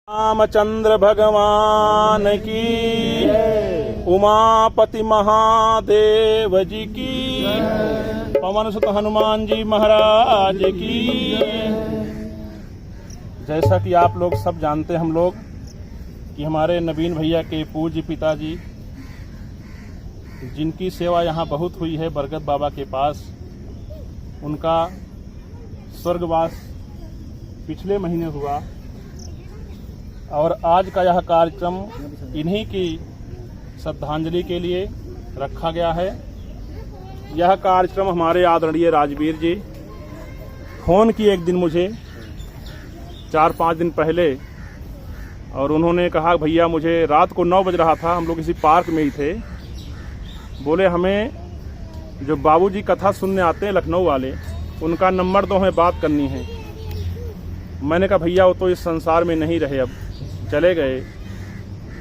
रामचंद्र भगवान की, उमापति महादेव जी की, पवन सुत हनुमान जी महाराज की। जैसा कि आप लोग सब जानते हैं, हम लोग कि हमारे नवीन भैया के पूज्य पिताजी, जिनकी सेवा यहाँ बहुत हुई है बरगद बाबा के पास, उनका स्वर्गवास पिछले महीने हुआ और आज का यह कार्यक्रम इन्हीं की श्रद्धांजलि के लिए रखा गया है। यह कार्यक्रम हमारे आदरणीय राजवीर जी फोन किए एक दिन मुझे 4-5 दिन पहले, और उन्होंने कहा भैया मुझे रात को 9 बज रहा था, हम लोग किसी पार्क में ही थे, बोले हमें जो बाबूजी कथा सुनने आते हैं लखनऊ वाले, उनका नंबर दो, हमें बात करनी है। मैंने कहा भैया वो तो इस संसार में नहीं रहे, अब चले गए।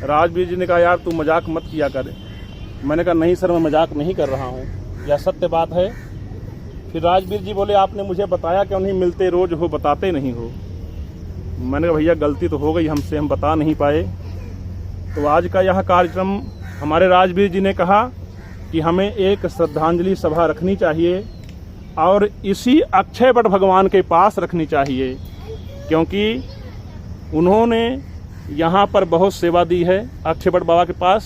राजवीर जी ने कहा यार तू मजाक मत किया कर। मैंने कहा नहीं सर, मैं मजाक नहीं कर रहा हूँ, यह सत्य बात है। फिर राजवीर जी बोले आपने मुझे बताया क्यों नहीं, मिलते रोज हो, बताते नहीं हो। मैंने कहा भैया गलती तो हो गई हमसे, हम बता नहीं पाए। तो आज का यह कार्यक्रम हमारे राजवीर जी ने कहा कि हमें एक श्रद्धांजलि सभा रखनी चाहिए और इसी अक्षय वट भगवान के पास रखनी चाहिए, क्योंकि उन्होंने यहाँ पर बहुत सेवा दी है। अक्षय वट बाबा के पास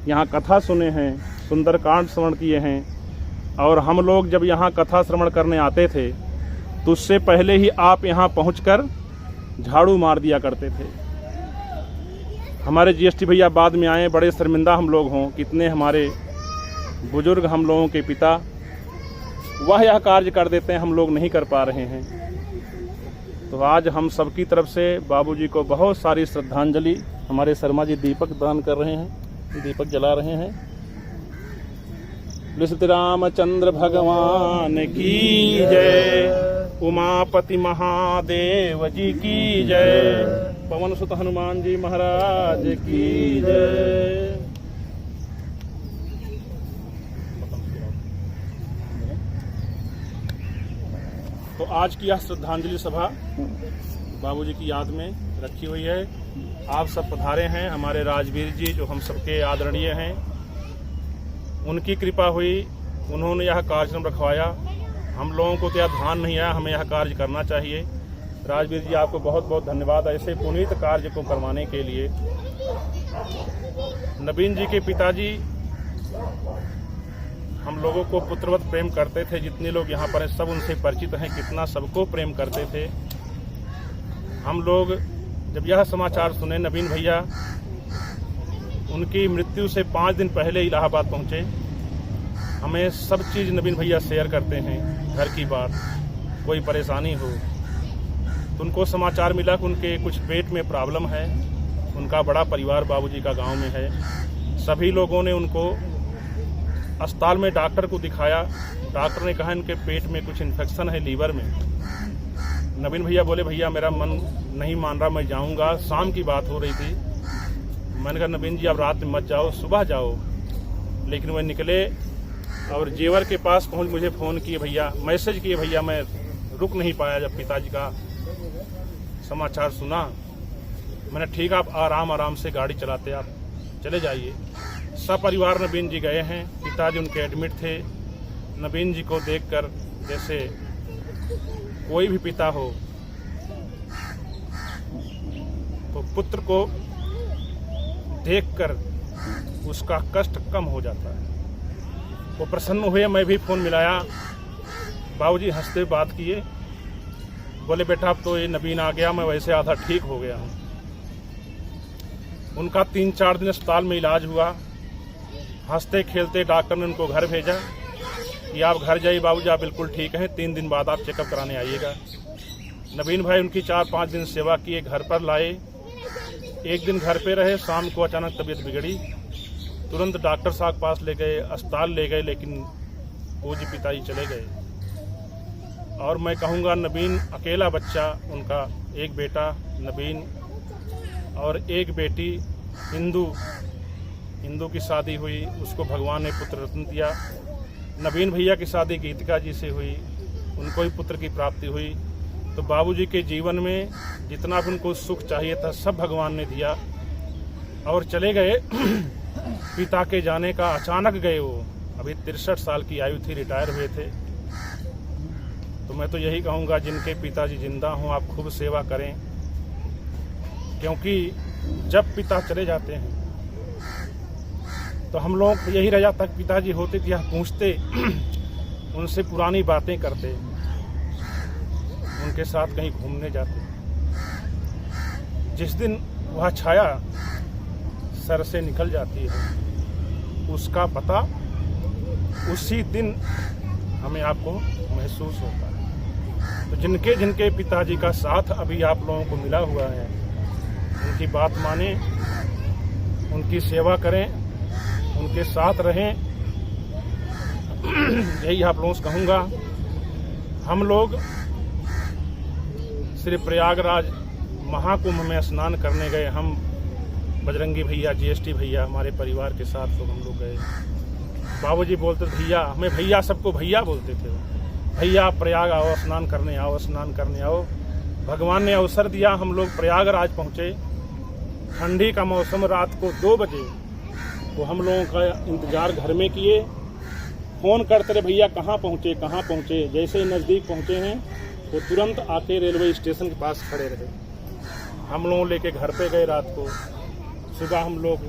यहाँ कथा सुने हैं, सुंदरकांड श्रवण किए हैं, और हम लोग जब यहाँ कथा श्रवण करने आते थे तो उससे पहले ही आप यहाँ पहुँचकर झाड़ू मार दिया करते थे। हमारे जीएसटी भैया बाद में आए, बड़े शर्मिंदा हम लोग हों, कितने हमारे बुजुर्ग हम लोगों के पिता वह यह कार्य कर देते हैं, हम लोग नहीं कर पा रहे हैं। तो आज हम सबकी तरफ से बाबूजी को बहुत सारी श्रद्धांजलि, हमारे शर्मा जी दीपक दान कर रहे हैं, दीपक जला रहे हैं। श्री रामचंद्र भगवान की जय, उमापति महादेव जी की जय, पवन सुत हनुमान जी महाराज की जय। तो आज की यह श्रद्धांजलि सभा बाबूजी की याद में रखी हुई है। आप सब पधारे हैं, हमारे राजवीर जी जो हम सबके आदरणीय हैं, उनकी कृपा हुई, उन्होंने यह कार्यक्रम रखवाया। हम लोगों को तो यह ध्यान नहीं आया हमें यह कार्य करना चाहिए। राजवीर जी आपको बहुत बहुत धन्यवाद ऐसे पुनीत कार्य को करवाने के लिए। नवीन जी के पिताजी हम लोगों को पुत्रवत प्रेम करते थे, जितने लोग यहाँ पर हैं सब उनसे परिचित हैं, कितना सबको प्रेम करते थे। हम लोग जब यह समाचार सुने, नवीन भैया उनकी मृत्यु से 5 दिन पहले इलाहाबाद पहुँचे। हमें सब चीज़ नवीन भैया शेयर करते हैं, घर की बात, कोई परेशानी हो तो उनको समाचार मिला कि उनके कुछ पेट में प्रॉब्लम है। उनका बड़ा परिवार बाबूजी का गांव में है। सभी लोगों ने उनको अस्पताल में डॉक्टर को दिखाया। डॉक्टर ने कहा इनके पेट में कुछ इन्फेक्शन है, लीवर में। नवीन भैया बोले भैया मेरा मन नहीं मान रहा, मैं जाऊंगा। शाम की बात हो रही थी। मैंने कहा नवीन जी आप रात में मत जाओ, सुबह जाओ। लेकिन वह निकले और जेवर के पास पहुंच मुझे फ़ोन किए भैया, मैसेज किए भैया, मैं रुक नहीं पाया। जब पिताजी का समाचार सुना, मैंने ठीक आप आराम से गाड़ी चलाते आप चले जाइए। सब परिवार नवीन जी गए हैं। पिताजी उनके एडमिट थे। नवीन जी को देखकर जैसे कोई भी पिता हो तो पुत्र को देखकर उसका कष्ट कम हो जाता है। वो प्रसन्न हुए। मैं भी फ़ोन मिलाया, बाबूजी हंसते हुए बात किए, बोले बेटा अब तो ये नवीन आ गया, मैं वैसे आधा ठीक हो गया हूँ। उनका 3-4 दिन अस्पताल में इलाज हुआ। हंसते खेलते डॉक्टर ने उनको घर भेजा कि आप घर जाइए बाबूजी, आप बिल्कुल ठीक हैं, 3 दिन बाद आप चेकअप कराने आइएगा। नवीन भाई उनकी 4-5 दिन सेवा किए, घर पर लाए। एक दिन घर पे रहे, शाम को अचानक तबीयत बिगड़ी, तुरंत डॉक्टर साहब पास ले गए, अस्पताल ले गए, लेकिन पूज्य पिताजी चले गए। और मैं कहूँगा नवीन अकेला बच्चा, उनका एक बेटा नवीन और एक बेटी हिंदू की शादी हुई, उसको भगवान ने पुत्र रत्न दिया। नवीन भैया की शादी गीतिका जी से हुई, उनको ही पुत्र की प्राप्ति हुई। तो बाबूजी के जीवन में जितना भी उनको सुख चाहिए था सब भगवान ने दिया और चले गए। पिता के जाने का अचानक गए वो, अभी 63 साल की आयु थी, रिटायर हुए थे। तो मैं तो यही कहूँगा जिनके पिताजी जिंदा हों आप खूब सेवा करें, क्योंकि जब पिता चले जाते हैं तो हम लोग यही रह जाता कि पिताजी होते तो यहाँ पूछते, उनसे पुरानी बातें करते, उनके साथ कहीं घूमने जाते। जिस दिन वह छाया सर से निकल जाती है उसका पता उसी दिन हमें आपको महसूस होता है। तो जिनके जिनके पिताजी का साथ अभी आप लोगों को मिला हुआ है उनकी बात माने, उनकी सेवा करें, उनके साथ रहें। यही आप लोगों से कहूँगा। हम लोग श्री प्रयागराज महाकुंभ में स्नान करने गए, हम बजरंगी भैया, जीएसटी भैया, हमारे परिवार के साथ लोग हम लोग गए। बाबूजी बोलते थे भैया, हमें भैया, सबको भैया बोलते थे, भैया प्रयाग आओ, स्नान करने आओ, स्नान करने आओ। भगवान ने अवसर दिया, हम लोग प्रयागराज पहुँचे। ठंडी का मौसम, रात को 2 बजे वो हम लोगों का इंतजार घर में किए, फ़ोन करते रहे भैया कहाँ पहुँचे, कहाँ पहुँचे। जैसे ही नज़दीक पहुँचे हैं वो तुरंत आके रेलवे स्टेशन के पास खड़े रहे। हम लोग लेके घर पे गए। रात को सुबह हम लोग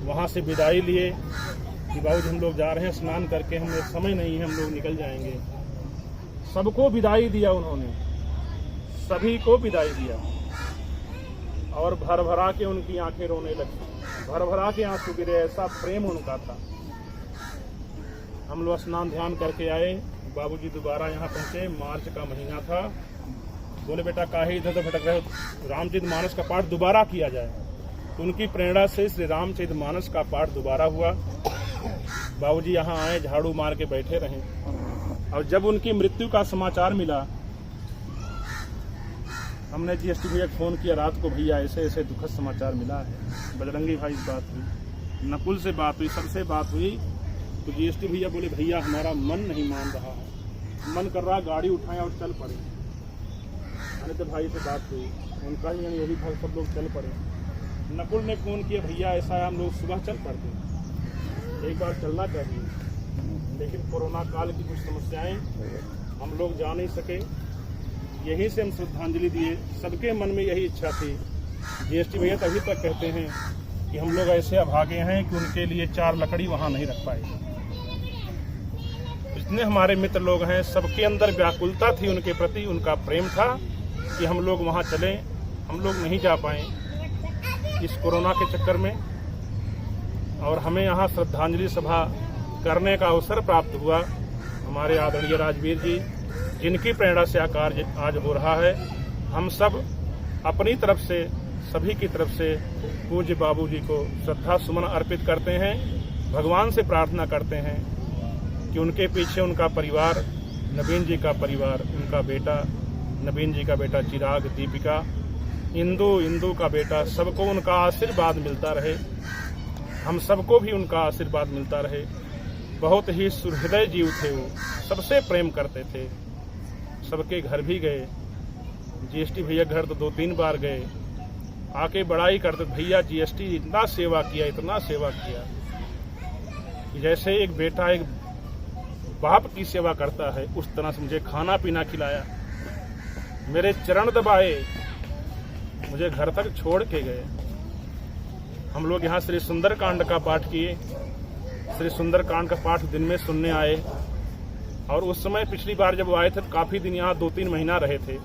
वहाँ से विदाई लिए कि बाबूजी हम लोग जा रहे हैं, स्नान करके हमें समय नहीं है, हम लोग निकल जाएंगे। सबको विदाई दिया उन्होंने, सभी को विदाई दिया और भर भरा के उनकी आंखें रोने लगी, भर भरा के आंसू गिरे, ऐसा प्रेम उनका था। हम लोग स्नान ध्यान करके आए। बाबूजी दोबारा यहाँ पहुँचे, मार्च का महीना था। बोले बेटा काहे इधर उधर भटक रहे हो, रामचरितमानस का पाठ दोबारा किया जाए। तो उनकी प्रेरणा से श्री रामचरितमानस का पाठ दोबारा हुआ। बाबूजी यहाँ आए, झाड़ू मार के बैठे रहे और जब उनकी मृत्यु का समाचार मिला, हमने जीएसटी भैया को फोन किया रात को, भैया ऐसे ऐसे दुखद समाचार मिला है। बजरंगी भाई से बात हुई, नकुल से बात हुई, सबसे बात हुई। तो जीएसटी भैया बोले भैया हमारा मन नहीं मान रहा है, मन कर रहा गाड़ी उठाएं और चल पड़े। अनित भाई से बात हुई, उनका ही यही था, सब लोग चल पड़े। नकुल ने फोन किया भैया ऐसा है, हम लोग सुबह चल पड़ते, एक बार चलना चाहिए, लेकिन कोरोना काल की कुछ समस्याएं हम लोग जा नहीं सके। यहीं से हम श्रद्धांजलि दिए, सबके मन में यही इच्छा थी। जीएसटी भैया तभी तक कहते हैं कि हम लोग ऐसे अभागे हैं कि उनके लिए 4 लकड़ी वहाँ नहीं रख पाए। जितने हमारे मित्र लोग हैं सबके अंदर व्याकुलता थी उनके प्रति, उनका प्रेम था कि हम लोग वहाँ चलें। हम लोग नहीं जा पाए इस कोरोना के चक्कर में, और हमें यहाँ श्रद्धांजलि सभा करने का अवसर प्राप्त हुआ। हमारे आदरणीय राजवीर जी जिनकी प्रेरणा से कार्य आज हो रहा है, हम सब अपनी तरफ से, सभी की तरफ से पूज्य बाबूजी को श्रद्धा सुमन अर्पित करते हैं। भगवान से प्रार्थना करते हैं कि उनके पीछे उनका परिवार, नवीन जी का परिवार, उनका बेटा नवीन जी का बेटा चिराग, दीपिका, इंदू का बेटा, सबको उनका आशीर्वाद मिलता रहे, हम सबको भी उनका आशीर्वाद मिलता रहे। बहुत ही सुहृदय जीव थे वो, सबसे प्रेम करते थे। सबके घर भी गए, जीएसटी भैया घर तो 2-3 बार गए, आके बड़ाई करते भैया जीएसटी इतना सेवा किया, इतना सेवा किया कि जैसे एक बेटा एक बाप की सेवा करता है उस तरह से मुझे खाना पीना खिलाया, मेरे चरण दबाए, मुझे घर तक छोड़ के गए। हम लोग यहाँ श्री सुंदरकांड का पाठ किए, श्री सुंदरकांड का पाठ दिन में सुनने आए, और उस समय पिछली बार जब वो आए थे तो काफी दिन यहाँ 2-3 महीना रहे थे।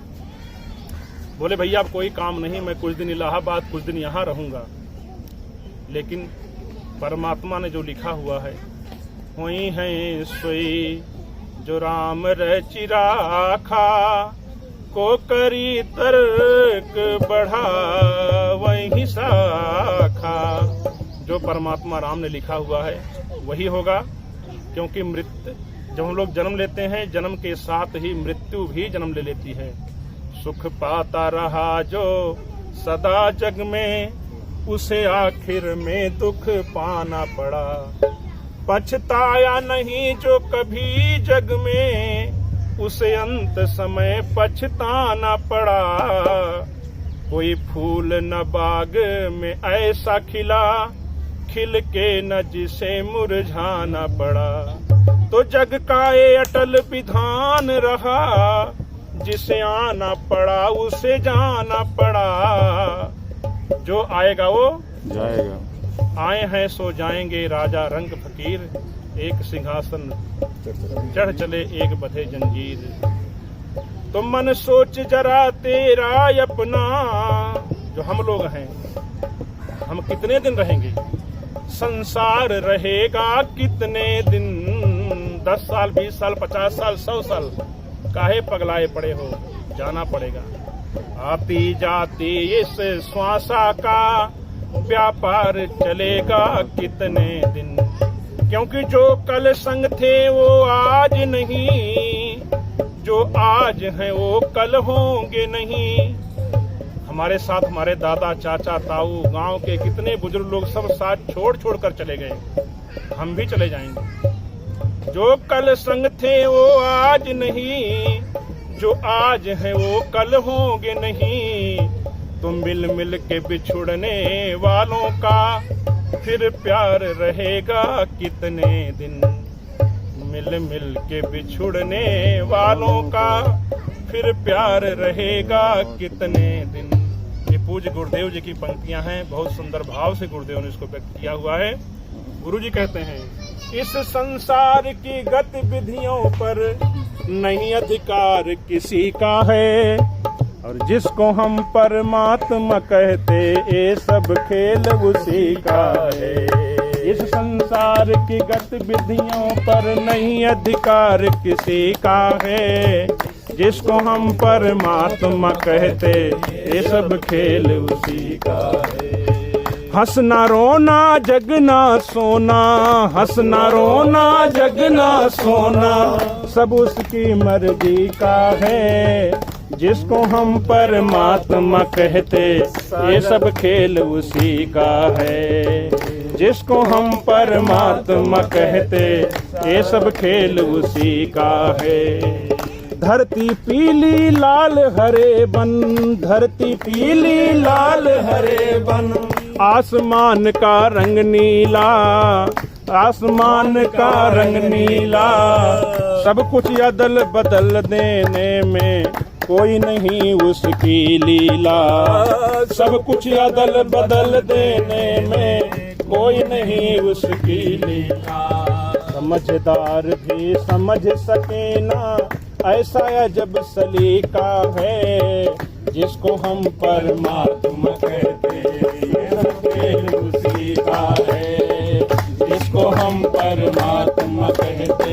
बोले भैया अब कोई काम नहीं, मैं कुछ दिन इलाहाबाद, कुछ दिन यहाँ रहूंगा। लेकिन परमात्मा ने जो लिखा हुआ है, हुई है सोई जो राम रचि राखा, को करी तर्क बढ़ा वही शाखा। जो परमात्मा राम ने लिखा हुआ है वही होगा, क्योंकि मृत्यु जब हम लोग जन्म लेते हैं, जन्म के साथ ही मृत्यु भी जन्म ले लेती है। सुख पाता रहा जो सदा जग में, उसे आखिर में दुख पाना पड़ा। पछताया नहीं जो कभी जग में, उसे अंत समय पछताना पड़ा। कोई फूल न बाग में ऐसा खिला, खिल के न जिसे मुरझाना पड़ा। तो जग का ये अटल विधान रहा, जिसे आना पड़ा उसे जाना पड़ा। जो आएगा वो जाएगा, आए हैं सो जाएंगे राजा रंग फकीर। एक सिंहासन चढ़ चले एक बधे जंजीर। तो मन सोच जरा तेरा अपना, जो हम लोग हैं, हम कितने दिन रहेंगे? संसार रहेगा कितने दिन? 10 साल, 20 साल, 50 साल, 100 साल। काहे पगलाए पड़े हो, जाना पड़ेगा। आती जाती इस श्वासा का व्यापार चलेगा कितने दिन? क्योंकि जो कल संग थे वो आज नहीं, जो आज हैं वो कल होंगे नहीं। हमारे साथ हमारे दादा, चाचा, ताऊ, गांव के कितने बुजुर्ग लोग सब साथ छोड़ छोड़ कर चले गए। हम भी चले जाएंगे। जो कल संग थे वो आज नहीं, जो आज हैं वो कल होंगे नहीं। तो मिल मिल के बिछुड़ने वालों का फिर प्यार रहेगा कितने दिन? मिल मिल के बिछुड़ने वालों का फिर प्यार रहेगा कितने दिन? ये पूज्य गुरुदेव जी की पंक्तियां हैं। बहुत सुंदर भाव से गुरुदेव ने इसको व्यक्त किया हुआ है। गुरु जी कहते हैं, इस संसार की गतिविधियों पर नहीं अधिकार किसी का है, और जिसको हम परमात्मा कहते ये सब खेल उसी का है। इस संसार की गतिविधियों पर नहीं अधिकार किसी का है, जिसको हम परमात्मा कहते ये सब खेल उसी का है। हंसना रोना जगना सोना, हंसना रोना जगना सोना, सब उसकी मर्जी का है। जिसको हम परमात्मा कहते ये सब खेल उसी का है। जिसको हम परमात्मा कहते ये सब खेल उसी का है। धरती पीली लाल हरे बन, धरती पीली लाल हरे बन, आसमान का रंग नीला, आसमान का रंग नीला। सब कुछ अदल बदल देने में कोई नहीं उसकी लीला। सब कुछ अदल बदल देने में कोई नहीं उसकी लीला। समझदार भी समझ सके ना, ऐसा अजब सलीका है। जिसको हम परमात्मा कहते ये सब खेल उसी का है। जिसको हम परमात्मा कहते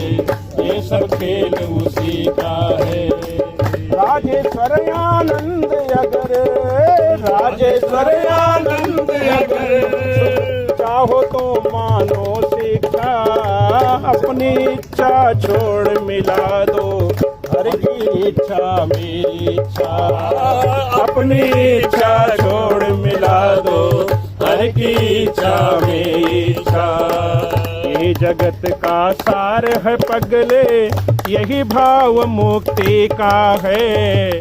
ये सब खेल उसी का है। राजेश्वर आनंद अगर, राजेश्वर आनंद अगर, चाहो तो मानो शिक्षा, अपनी इच्छा छोड़ मिला दो हर की इच्छा मेरी इच्छा। अपनी इच्छा छोड़ मिला दो हर की इच्छा मेरी इच्छा। ये जगत का सार है पगले, यही भाव मुक्ति का है।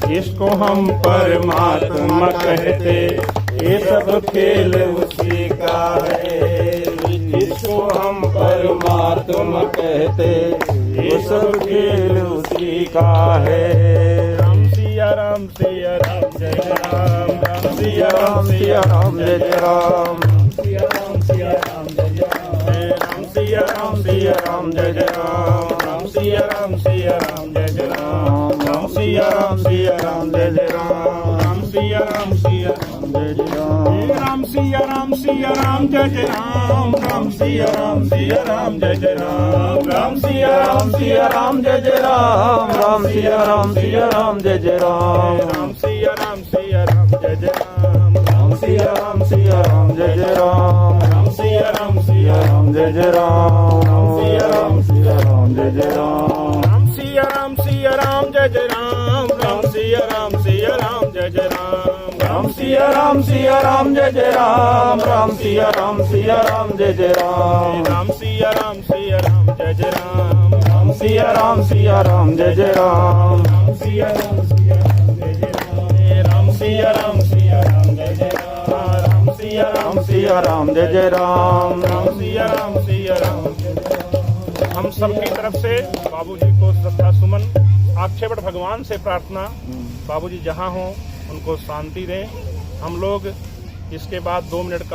जिसको हम परमात्मा कहते ये सब खेल उसी का है। जिसको हम परमात्मा कहते ये सब खेल उसी का है। राम सिया राम सिया राम जय राम, राम सिया राम सिया राम जय जय राम, सिया राम सिया राम जय जय राम, सिया राम सिया राम जय जय राम, राम सिया राम सिया राम जय जय राम, राम सिया राम सिया राम जय जय राम, राम सिया राम सिया राम जय जय राम, राम सिया राम सिया राम जय जय राम, राम सिया राम सिया राम जय जय राम, राम सिया राम सिया राम जय जय राम, राम सिया राम सिया राम जय जय राम, राम सिया राम सिया राम जय जय राम, राम सिया राम सिया राम जय जय राम, राम सिया राम सिया राम जय जय राम, राम सिया राम सिया राम जय जय राम, राम सिया राम सिया राम जय जय राम, राम सिया राम सिया राम जय जय राम, राम सिया राम सिया राम जय जय राम, राम सिया राम सिया राम जय जय राम, राम सिया राम सिया राम जय जय राम, राम सिया राम जय जय राम सिया राम जय जय राम सिया राम जय जय राम सिया राम जय जय राम सिया राम हम सबकी तरफ से बाबूजी को श्रद्धा सुमन आक्षेपण भगवान से प्रार्थना, बाबूजी जहां हों उनको शांति दें। हम लोग इसके बाद 2 मिनट का